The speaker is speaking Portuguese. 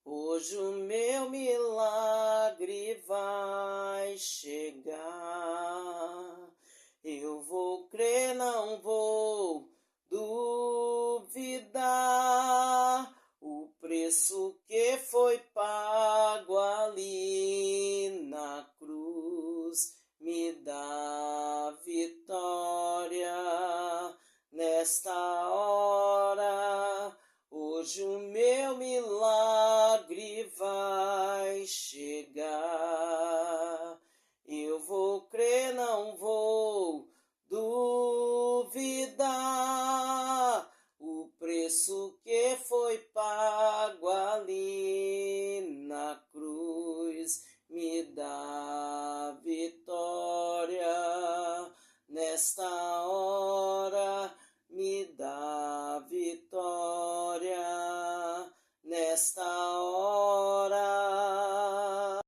Hoje o meu milagre vai chegar. Eu vou crer, não vou duvidar. O preço que foi pago ali na cruz me dá vitória nesta hora. Hoje o meu milagre vai chegar. Eu vou crer, não vou duvidar. O preço que foi pago ali na cruz me dá vitória. Nesta hora me dá vitória. Nesta